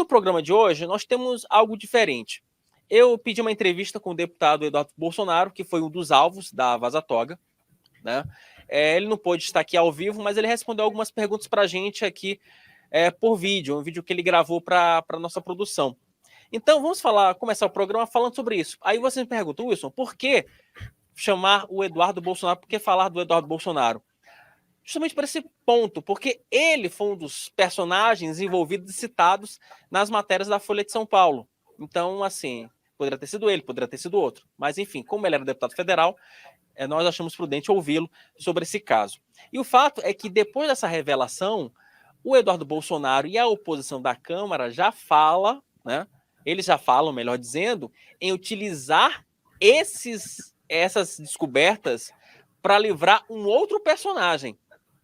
no programa de hoje, nós temos algo diferente. Eu pedi uma entrevista com o deputado Eduardo Bolsonaro, que foi um dos alvos da Vaza Toga, né? Ele não pôde estar aqui ao vivo, mas ele respondeu algumas perguntas para a gente aqui por vídeo, um vídeo que ele gravou para a nossa produção. Então, vamos começar o programa falando sobre isso. Aí você me pergunta, Wilson, por que chamar o Eduardo Bolsonaro? Por que falar do Eduardo Bolsonaro? Justamente por esse ponto, porque ele foi um dos personagens envolvidos e citados nas matérias da Folha de São Paulo. Então, assim, poderia ter sido ele, poderia ter sido outro. Mas, enfim, como ele era deputado federal, nós achamos prudente ouvi-lo sobre esse caso. E o fato é que, depois dessa revelação, o Eduardo Bolsonaro e a oposição da Câmara já falam, né? Eles já falam, melhor dizendo, em utilizar essas descobertas para livrar um outro personagem,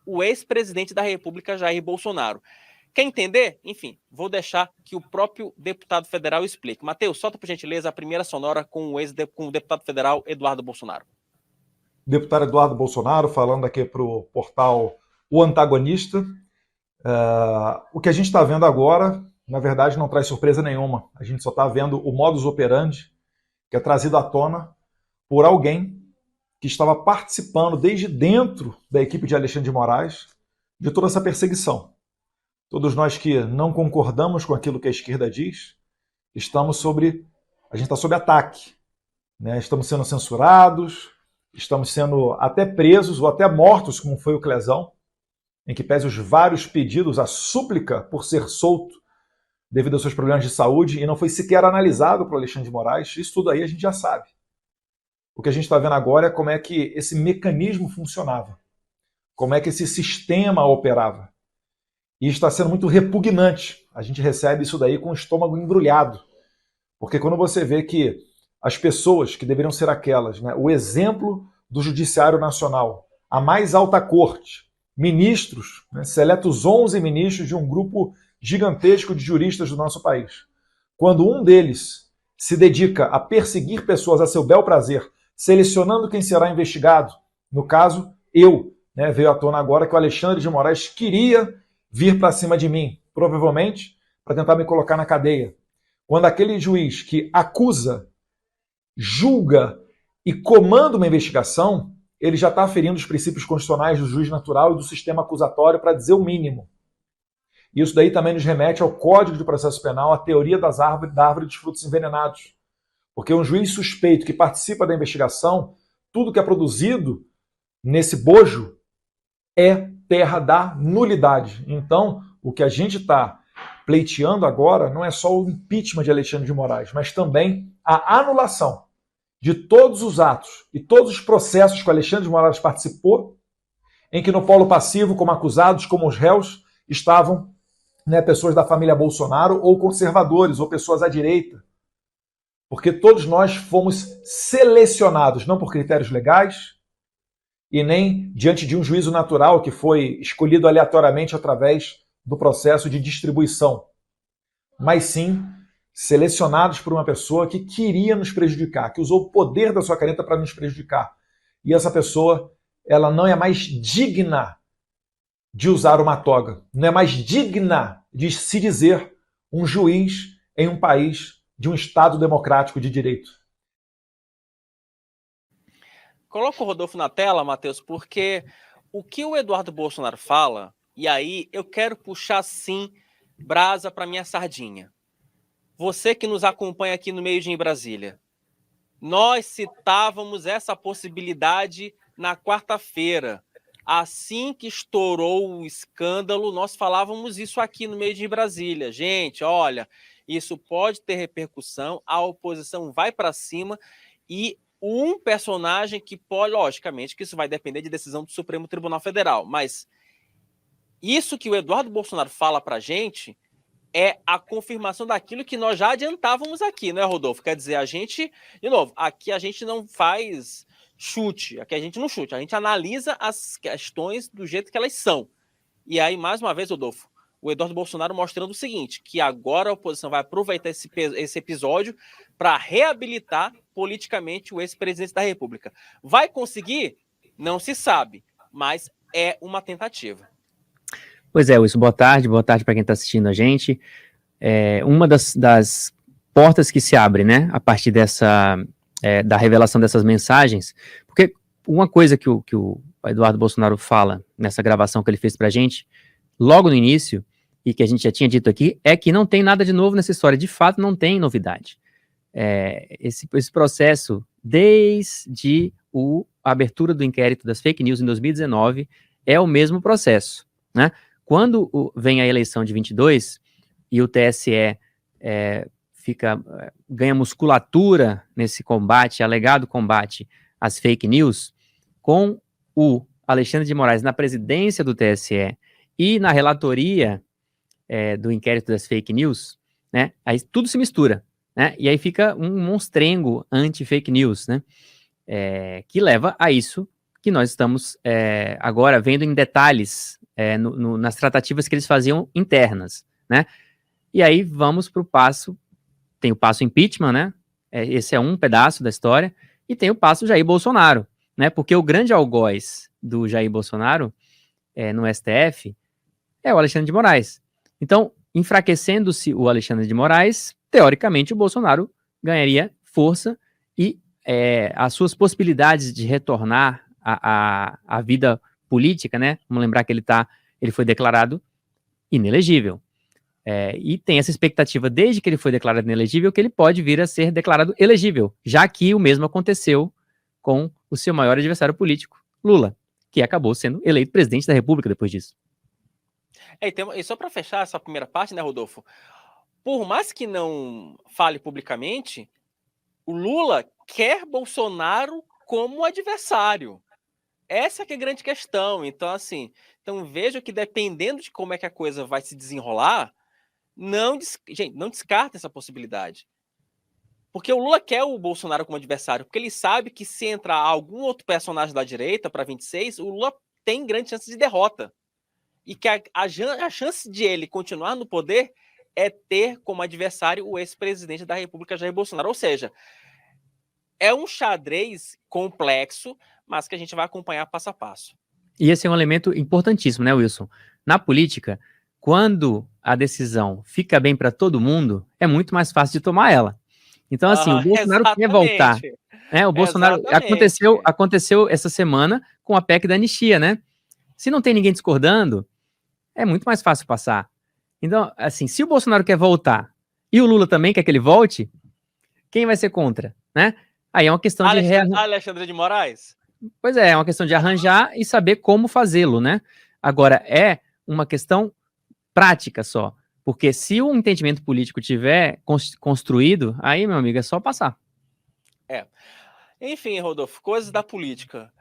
o ex-presidente da República, Jair Bolsonaro. Quer entender? Enfim, vou deixar que o próprio deputado federal explique. Matheus, solta por gentileza a primeira sonora com o deputado federal Eduardo Bolsonaro. Deputado Eduardo Bolsonaro, falando aqui para o portal O Antagonista. O que a gente está vendo agora, na verdade, não traz surpresa nenhuma. A gente só está vendo o modus operandi que é trazido à tona por alguém que estava participando desde dentro da equipe de Alexandre de Moraes de toda essa perseguição. Todos nós que não concordamos com aquilo que a esquerda diz, a gente está sob ataque, né? Estamos sendo censurados, estamos sendo até presos ou até mortos, como foi o Clezão, em que pese os vários pedidos, a súplica por ser solto devido aos seus problemas de saúde, e não foi sequer analisado por Alexandre de Moraes. Isso tudo aí a gente já sabe. O que a gente está vendo agora é como é que esse mecanismo funcionava, como é que esse sistema operava. E está sendo muito repugnante. A gente recebe isso daí com o estômago embrulhado. Porque quando você vê que as pessoas que deveriam ser aquelas, né, o exemplo do Judiciário Nacional, a mais alta corte, ministros, né, seletos 11 ministros de um grupo gigantesco de juristas do nosso país. Quando um deles se dedica a perseguir pessoas a seu bel prazer, selecionando quem será investigado, no caso, veio à tona agora que o Alexandre de Moraes queria vir para cima de mim, provavelmente para tentar me colocar na cadeia. Quando aquele juiz que acusa, julga e comanda uma investigação, ele já está ferindo os princípios constitucionais do juiz natural e do sistema acusatório, para dizer o mínimo. Isso daí também nos remete ao Código de Processo Penal, a teoria da árvore dos frutos envenenados. Porque um juiz suspeito que participa da investigação, tudo que é produzido nesse bojo é terra da nulidade. Então, o que a gente está pleiteando agora não é só o impeachment de Alexandre de Moraes, mas também a anulação de todos os atos e todos os processos que o Alexandre de Moraes participou, em que no polo passivo, como acusados, como os réus, estavam, né, pessoas da família Bolsonaro ou conservadores, ou pessoas à direita. Porque todos nós fomos selecionados, não por critérios legais, e nem diante de um juízo natural que foi escolhido aleatoriamente através do processo de distribuição, mas sim selecionados por uma pessoa que queria nos prejudicar, que usou o poder da sua caneta para nos prejudicar. E essa pessoa, ela não é mais digna de usar uma toga, não é mais digna de se dizer um juiz em um país de um Estado democrático de direito. Coloca o Rodolfo na tela, Matheus, porque o que o Eduardo Bolsonaro fala, e aí eu quero puxar, sim, brasa para minha sardinha. Você que nos acompanha aqui no Meio Dia em Brasília, nós citávamos essa possibilidade na quarta-feira. Assim que estourou o escândalo, nós falávamos isso aqui no Meio Dia em Brasília. Gente, olha, isso pode ter repercussão, a oposição vai para cima e um personagem que pode, logicamente, que isso vai depender de decisão do Supremo Tribunal Federal, mas isso que o Eduardo Bolsonaro fala para a gente é a confirmação daquilo que nós já adiantávamos aqui, né, Rodolfo? Quer dizer, a gente, de novo, aqui a gente não faz chute, aqui a gente não chute, a gente analisa as questões do jeito que elas são. E aí, mais uma vez, Rodolfo, o Eduardo Bolsonaro mostrando o seguinte, que agora a oposição vai aproveitar esse episódio para reabilitar politicamente o ex-presidente da República. Vai conseguir? Não se sabe, mas é uma tentativa. Pois é, Wilson, boa tarde para quem está assistindo a gente. uma das portas que se abre, né, a partir da revelação dessas mensagens, porque uma coisa que o Eduardo Bolsonaro fala nessa gravação que ele fez pra gente, logo no início, e que a gente já tinha dito aqui, é que não tem nada de novo nessa história, de fato não tem novidade. Esse processo, desde a abertura do inquérito das fake news em 2019, é o mesmo processo, né? Quando vem a eleição de 22 e o TSE ganha musculatura nesse combate, alegado combate às fake news, com o Alexandre de Moraes na presidência do TSE e na relatoria do inquérito das fake news, né? Aí tudo se mistura, né? E aí fica um monstrengo anti-fake news, né? Que leva a isso que nós estamos agora vendo em detalhes nas tratativas que eles faziam internas, né? E aí vamos para o passo, tem o passo impeachment, né? Esse é um pedaço da história, e tem o passo Jair Bolsonaro, né? Porque o grande algoz do Jair Bolsonaro no STF é o Alexandre de Moraes. Então, enfraquecendo-se o Alexandre de Moraes, teoricamente o Bolsonaro ganharia força e as suas possibilidades de retornar à vida política, né? Vamos lembrar que ele foi declarado inelegível. E tem essa expectativa, desde que ele foi declarado inelegível, que ele pode vir a ser declarado elegível, já que o mesmo aconteceu com o seu maior adversário político, Lula, que acabou sendo eleito presidente da República depois disso. E só para fechar essa primeira parte, né, Rodolfo? Por mais que não fale publicamente, o Lula quer Bolsonaro como adversário. Essa que é a grande questão. Então, assim, vejo que dependendo de como é que a coisa vai se desenrolar, gente, não descarta essa possibilidade. Porque o Lula quer o Bolsonaro como adversário, porque ele sabe que se entrar algum outro personagem da direita para 26, o Lula tem grande chance de derrota. E que a chance de ele continuar no poder é ter como adversário o ex-presidente da República, Jair Bolsonaro. Ou seja, é um xadrez complexo, mas que a gente vai acompanhar passo a passo. E esse é um elemento importantíssimo, né, Wilson? Na política, quando a decisão fica bem para todo mundo, é muito mais fácil de tomar ela. Então, assim, o Bolsonaro quer voltar. Né? O Bolsonaro aconteceu essa semana com a PEC da anistia, né? Se não tem ninguém discordando, é muito mais fácil passar. Então, assim, se o Bolsonaro quer voltar e o Lula também quer que ele volte, quem vai ser contra, né? Aí é uma questão Alexandre de Moraes? Pois é uma questão de arranjar e saber como fazê-lo, né? Agora, é uma questão prática só. Porque se o entendimento político tiver construído, aí, meu amigo, é só passar. Enfim, Rodolfo, coisas da política.